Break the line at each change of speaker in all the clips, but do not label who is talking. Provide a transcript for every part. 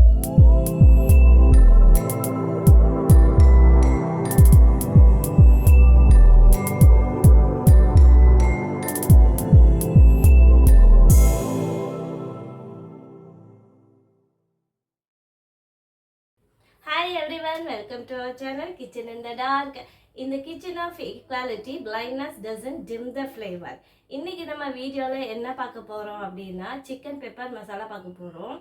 Hi everyone, welcome to our channel Kitchen in the Dark. In the kitchen of equality, blindness doesn't dim the flavor. இன்னைக்கு நம்ம வீடியோல என்ன பார்க்க போறோம் அப்படின்னா சிக்கன் பெப்பர் மசாலா பார்க்க போறோம்.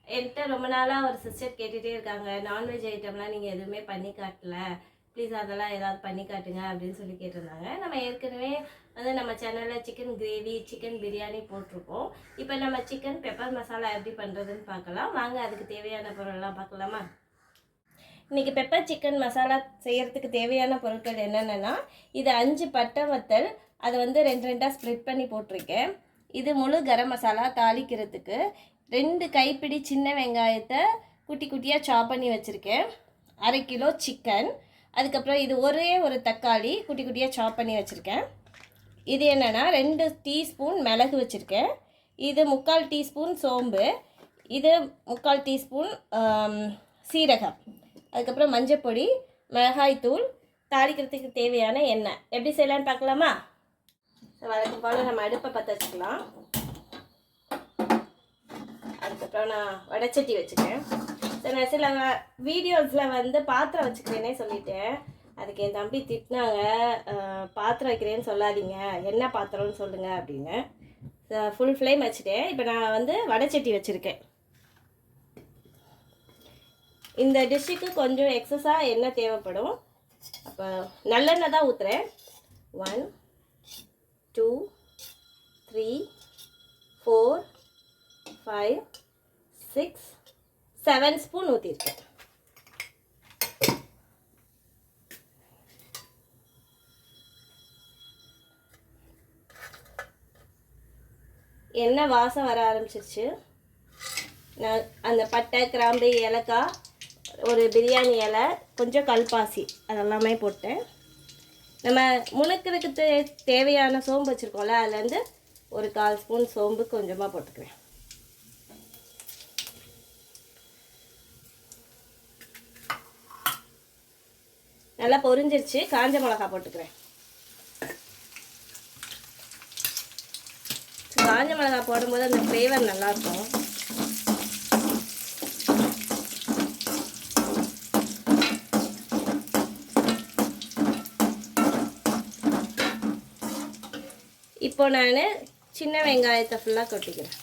என்கிட்ட ரொம்ப நாளா ஒரு சிஸ்டர் கேட்டுட்டே இருக்காங்க, நான்வெஜ் ஐட்டம்லாம் நீங்க எதுவுமே பண்ணி காட்டல, ப்ளீஸ் அதெல்லாம் ஏதாவது பண்ணி காட்டுங்க அப்படின்னு சொல்லி கேட்டிருந்தாங்க. நம்ம ஏற்கனவே வந்து நம்ம சேனல்ல சிக்கன் கிரேவி, சிக்கன் பிரியாணி போட்டிருக்கோம். இப்போ நம்ம சிக்கன் பெப்பர் மசாலா எப்படி பண்றதுன்னு பார்க்கலாம். வாங்க அதுக்கு தேவையான பொருள்லாம் பார்க்கலாமா? இன்றைக்கி பெப்பர் சிக்கன் மசாலா செய்கிறதுக்கு தேவையான பொருட்கள் என்னென்னா, இது 5 பட்டை வத்தல், அதை வந்து 2 ஸ்ப்ளிட் பண்ணி போட்டிருக்கேன். இது முழு கரம் மசாலா தாளிக்கிறதுக்கு. 2 கைப்பிடி சின்ன வெங்காயத்தை குட்டி குட்டியாக சாப் பண்ணி வச்சுருக்கேன். 1/2 கிலோ சிக்கன். அதுக்கப்புறம் இது ஒரு தக்காளி குட்டி குட்டியாக சாப் பண்ணி வச்சுருக்கேன். இது என்னென்னா 2 டீஸ்பூன் மிளகு வச்சுருக்கேன். இது 3/4 டீஸ்பூன் சோம்பு. இது 3/4 டீஸ்பூன் சீரகம். அதுக்கப்புறம் மஞ்சப்பொடி, மிளகாய்த்தூள், தாளிக்கிறதுக்கு தேவையான எண்ணெய். எப்படி செய்யலான்னு பார்க்கலாமா? வழக்கம் போல் நம்ம அடுப்பை பற்ற வச்சுக்கலாம். அதுக்கப்புறம் நான் வடைச்சட்டி வச்சுக்கேன். நான் சில வீடியோஸில் வந்து பாத்திரம் வச்சுக்கிறேனே சொல்லிட்டேன். அதுக்கு என் தம்பி திட்டினாங்க, பாத்திரம் வைக்கிறேன்னு சொல்லாதீங்க, என்ன பாத்திரம்னு சொல்லுங்கள் அப்படின்னு. ஃபுல் ஃப்ளேம் வச்சுட்டேன். இப்போ நான் வந்து வடைச்சட்டி வச்சுருக்கேன். இந்த டிஷ்ஷுக்கு கொஞ்சம் எக்ஸஸாக எண்ணெய் தேவைப்படும். அப்போ நல்லெண்ணெய் தான் ஊற்றுறேன். 1 2 3 4 5 6 7 ஸ்பூன் ஊற்றிருக்கேன். எண்ணெய் வாசம் வர ஆரம்பிச்சிருச்சு. நான் அந்த பட்டை, கிராம்பு, ஏலக்காய், ஒரு பிரியாணி இலை, கொஞ்சம் கல்பாசி அதெல்லாமே போட்டேன். நம்ம முணுக்கிறதுக்கு தேவையான சோம்பு வச்சுருக்கோம்ல, அதுலேருந்து ஒரு 1/4 ஸ்பூன் சோம்பு கொஞ்சமாக போட்டுக்கிறேன். நல்லா பொரிஞ்சிருச்சு. காஞ்ச மிளகா போட்டுக்கிறேன். காஞ்ச மிளகா போடும்போது அந்த ஃப்ளேவர் நல்லாயிருக்கும். இப்போ நான் சின்ன வெங்காயத்தை ஃபுல்லாக கொட்டிக்கிறேன்.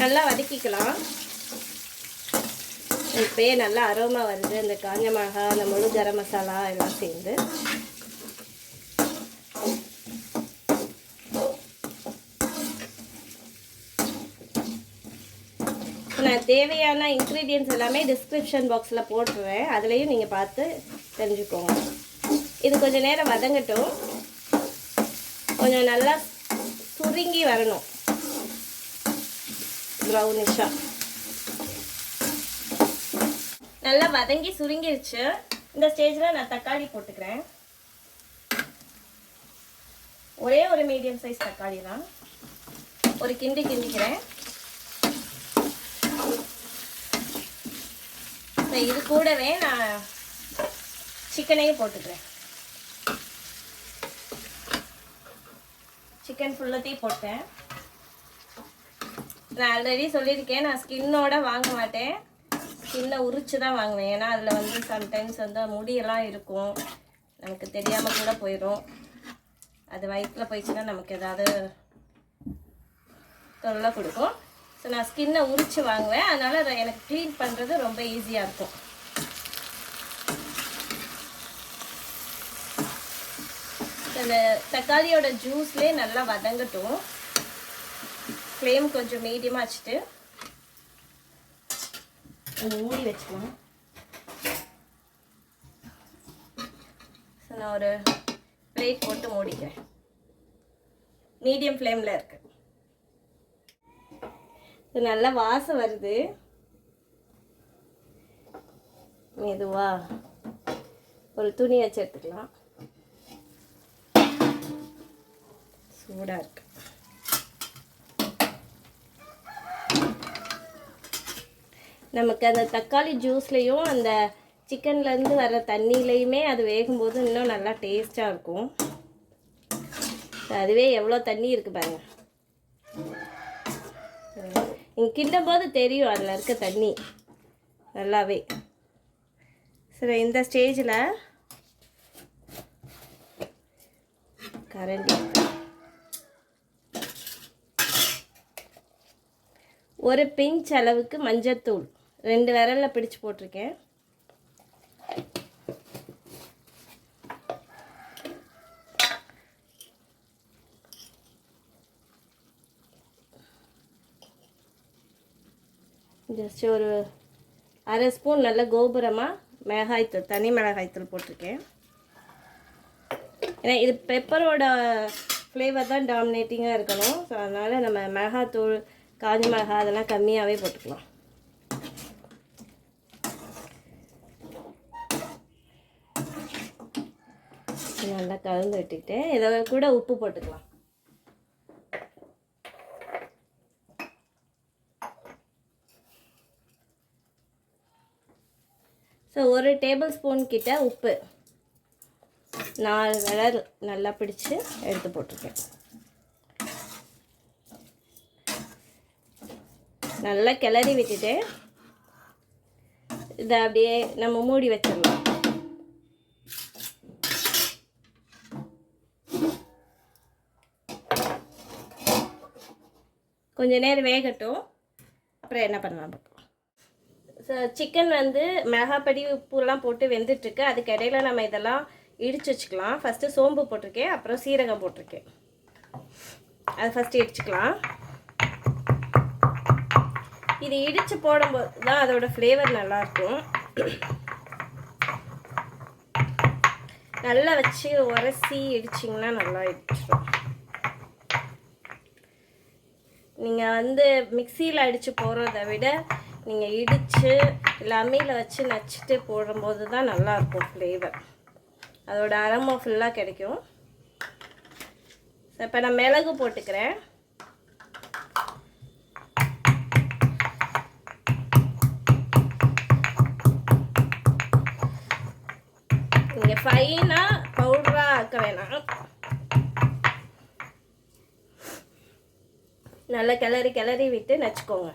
நல்லா வதக்கிக்கலாம். இப்போயே நல்லா அரோமா வருது, அந்த காஞ்ச மிளகா, அந்த முழு கரம் மசாலா எல்லாம் சேர்ந்து. நான் தேவையான இன்க்ரீடியன்ட்ஸ் எல்லாமே டிஸ்கிரிப்ஷன் பாக்ஸில் போட்டுருவேன், அதுலேயும் நீங்கள் பார்த்து தெரிஞ்சுக்கோங்க. இது கொஞ்சம் நேரம் வதங்கட்டும். கொஞ்சம் நல்லா சுருங்கி வரணும், ப்ரௌனிஷாக. நல்லா வதங்கி சுருங்கிருச்சு. இந்த ஸ்டேஜில் நான் தக்காளி போட்டுக்கிறேன். ஒரு மீடியம் சைஸ் தக்காளி தான். ஒரு கிண்டிக்கிறேன். இது கூடவே நான் சிக்கனையும் போட்டுக்கிறேன். சிக்கன் ஃபுல்லத்தையும் போட்டேன். நான் ஆல்ரெடி சொல்லியிருக்கேன், நான் ஸ்கின்னோட வாங்க மாட்டேன், ஸ்கின்னை உரிச்சு தான் வாங்குவேன். ஏன்னா அதில் வந்து சம்டைம்ஸ் வந்து முடியெல்லாம் இருக்கும், நமக்கு தெரியாமல் கூட போயிடும். அது வயிற்றில் போயிடுச்சுன்னா நமக்கு ஏதாவது தொல்லை கொடுக்கும். ஸோ நான் ஸ்கின்னை உரித்து வாங்குவேன், அதனால் அதை எனக்கு க்ளீன் பண்ணுறது ரொம்ப ஈஸியாக இருக்கும். இந்த தக்காளியோட ஜூஸ்லேயே நல்லா வதங்கட்டும். ஃப்ளேம் கொஞ்சம் மீடியமாக வச்சுட்டு மூடி வச்சுக்கலாம். ஸோ நான் ஒரு பிளேட் போட்டு மூடிக்கிறேன். மீடியம் ஃப்ளேமில் இருக்கு. இது நல்லா வாசம் வருது. மெதுவா ஒரு துணி வச்சு எடுத்துக்கலாம். சூடாக இருக்கு. நமக்கு அந்த தக்காளி ஜூஸ்லேயும் அந்த சிக்கன்லேருந்து வர தண்ணியிலையுமே அது வேகும்போது இன்னும் நல்லா டேஸ்ட்டாக இருக்கும். அதுவே எவ்வளோ தண்ணி இருக்குது பாருங்கள். நீங்கள் கிண்டும் போது தெரியும் அதில் இருக்க தண்ணி நல்லாவே. சரி, இந்த ஸ்டேஜில் கரண்டி ஒரு பிஞ்ச் அளவுக்கு மஞ்சத்தூள் 2 விரலில் பிடிச்சு போட்டிருக்கேன். ஜஸ்ட் ஒரு 1/2 ஸ்பூன் நல்ல கோபுரமாக மிளகாய்த்தூள், தனி மிளகாய்த்தூள் போட்டிருக்கேன். ஏன்னா இது பெப்பரோட ஃப்ளேவர் தான் டாமினேட்டிங்காக இருக்கணும். ஸோ அதனால் நம்ம மிளகாத்தூள், காஞ்ச மிளகாய் அதெல்லாம் கம்மியாகவே போட்டுக்கலாம். நல்லா கலந்து விட்டுக்கிட்டு இதை கூட உப்பு போட்டுக்கலாம். ஸோ 1 டேபிள் ஸ்பூன் கிட்ட உப்பு 4 விரல் நல்லா பிடிச்சு எடுத்து போட்டிருக்கேன். நல்லா கிளறி விட்டுட்டு இதை அப்படியே நம்ம மூடி வச்சிடலாம். கொஞ்ச நேரம் வேகட்டும், அப்புறம் என்ன பண்ணலாம் பார்க்கலாம். ஸோ சிக்கன் வந்து மிளகாப்பொடி உப்புலாம் போட்டு வெந்துட்டுருக்கு. அதுக்கு இடையில நம்ம இதெல்லாம் இடித்து வச்சுக்கலாம். ஃபஸ்ட்டு சோம்பு போட்டிருக்கேன், அப்புறம் சீரகம் போட்டிருக்கேன். அது ஃபஸ்ட்டு இடிச்சுக்கலாம். இது இடித்து போடும்போது தான் அதோட ஃப்ளேவர் நல்லாயிருக்கும். நல்லா வச்சு உரசி இடிச்சிங்கன்னா நல்லா இடிச்சிடும். நீங்கள் வந்து மிக்சியில் அடித்து போடுறத விட நீங்கள் இடித்து இல்லை அம்மியில் வச்சு நச்சுட்டு போடும்போது தான் நல்லாயிருக்கும் ஃப்ளேவர். அதோட அரோமா ஃபுல்லாக கிடைக்கும். இப்போ நான் மிளகு போட்டுக்கிறேன். நீங்கள் ஃபைனாக பவுடராக ஆக்க வேணாம். நல்லா கிளறி விட்டு நச்சுக்கோங்க.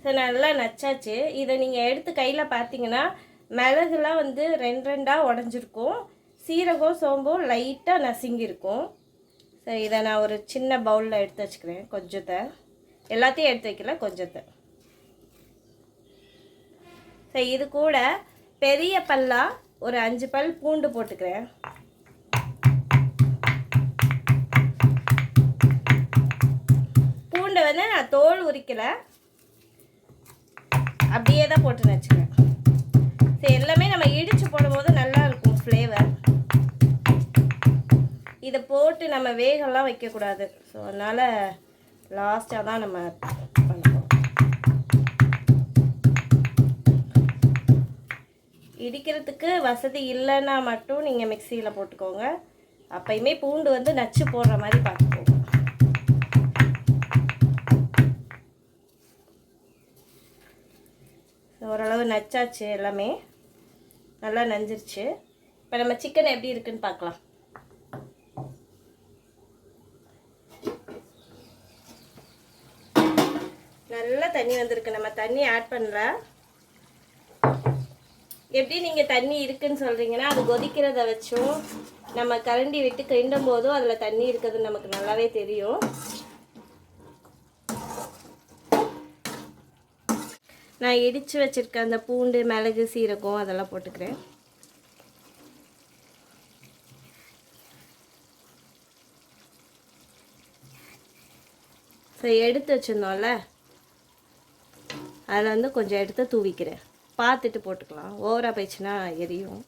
ஸோ நல்லா நச்சாச்சு. இதை நீங்கள் எடுத்து கையில் பார்த்தீங்கன்னா மிளகுலாம் வந்து 2 உடஞ்சிருக்கும். சீரகம் சோம்பும் லைட்டாக நசுங்கியிருக்கும். ஸோ இதை நான் ஒரு சின்ன பவுலில் எடுத்து வச்சுக்கிறேன். கொஞ்சத்தை, எல்லாத்தையும் எடுத்து வைக்கல, கொஞ்சத்தை. ஸோ இது கூட பெரிய பல்லாக ஒரு 5 பல் பூண்டு போட்டுக்கிறேன். பூண்டை வந்து நான் தோல் உரிக்கலை, அப்படியே தான் போட்டு வச்சுக்கிறேன். ஸோ எல்லாமே நம்ம இடித்து போடும்போது நல்லா இருக்கும் ஃப்ளேவர். இதை போட்டு நம்ம வேகலாம் வைக்கக்கூடாது. ஸோ அதனால் லாஸ்ட்டாக தான் நம்ம பண்ணுவோம். இடிக்கிறதுக்கு வசதி இல்லைன்னா மட்டும் நீங்கள் மிக்சியில் போட்டுக்கோங்க. அப்பயுமே பூண்டு வந்து நச்சு போடுற மாதிரி பார்த்துக்கோங்க. ஓரளவு நச்சாச்சு, எல்லாமே நல்லா நஞ்சிருச்சு. இப்போ நம்ம சிக்கன் எப்படி இருக்குன்னு பார்க்கலாம். நல்லா தண்ணி வந்திருக்கு. நம்ம தண்ணி ஆட் பண்ணல. எப்படி நீங்கள் தண்ணி இருக்குன்னு சொல்கிறீங்கன்னா அது கொதிக்கிறத வச்சும் நம்ம கரண்டி விட்டு கிண்டும் போதும் அதில் தண்ணி இருக்கிறது நமக்கு நல்லாவே தெரியும். நான் இடித்து வச்சுருக்க அந்த பூண்டு, மிளகு, சீரகம் அதெல்லாம் போட்டுக்கிறேன். ஸோ எடுத்து வச்சுருந்தோம்ல, அதில் வந்து கொஞ்சம் எடுத்து தூவிக்கிறேன். பார்த்துட்டு போட்டுக்கலாம், ஓவராக போயிடுச்சுன்னா எரியும்.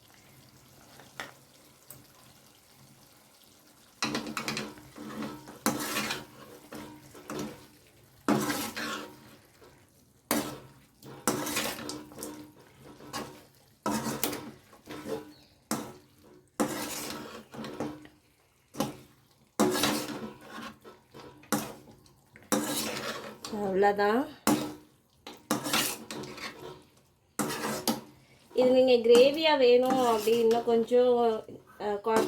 அவ்வளோதான். இது நீங்கள் கிரேவியாக வேணும் அப்படி இன்னும் கொஞ்சம்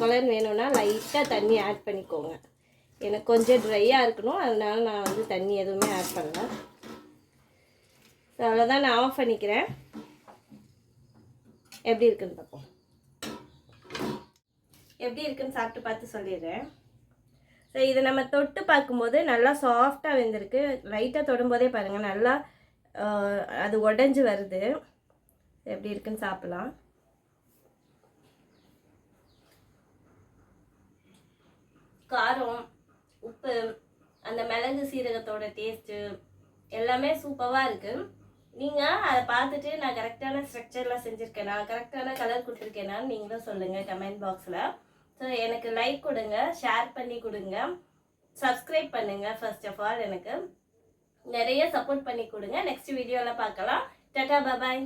குழன்னு வேணும்னா லைட்டாக தண்ணி ஆட் பண்ணிக்கோங்க. எனக்கு கொஞ்சம் ட்ரையாக இருக்கணும், அதனால நான் வந்து தண்ணி எதுவுமே ஆட் பண்ணல. அவ்வளோதான், நான் ஆஃப் பண்ணிக்கிறேன். எப்படி இருக்குன்னு பார்ப்போம். எப்படி இருக்குன்னு சாப்பிட்டு பார்த்து சொல்லிடுறேன். ஸோ இதை நம்ம தொட்டு பார்க்கும்போது நல்லா சாஃப்டாக வெந்திருக்கு. லைட்டாக தொடும்போதே பாருங்கள் நல்லா அது உடஞ்சி வருது. எப்படி இருக்குன்னு சாப்பிடலாம். காரம், உப்பு, அந்த மிளகு சீரகத்தோட டேஸ்ட்டு எல்லாமே சூப்பராக இருக்குது. நீங்கள் அதை பார்த்துட்டு நான் கரெக்டான ஸ்ட்ரக்சரில் செஞ்சுருக்கேனா, கரெக்டான கலர் கொடுத்துருக்கேனான்னு நீங்களும் சொல்லுங்கள் கமெண்ட் பாக்ஸில். ஸோ எனக்கு லைக் கொடுங்க, ஷேர் பண்ணி கொடுங்க, சப்ஸ்கிரைப் பண்ணுங்கள். ஃபர்ஸ்ட் ஆஃப் ஆல் எனக்கு நிறைய சப்போர்ட் பண்ணி கொடுங்க. நெக்ஸ்ட் வீடியோவில் பார்க்கலாம். டாடா பாய்.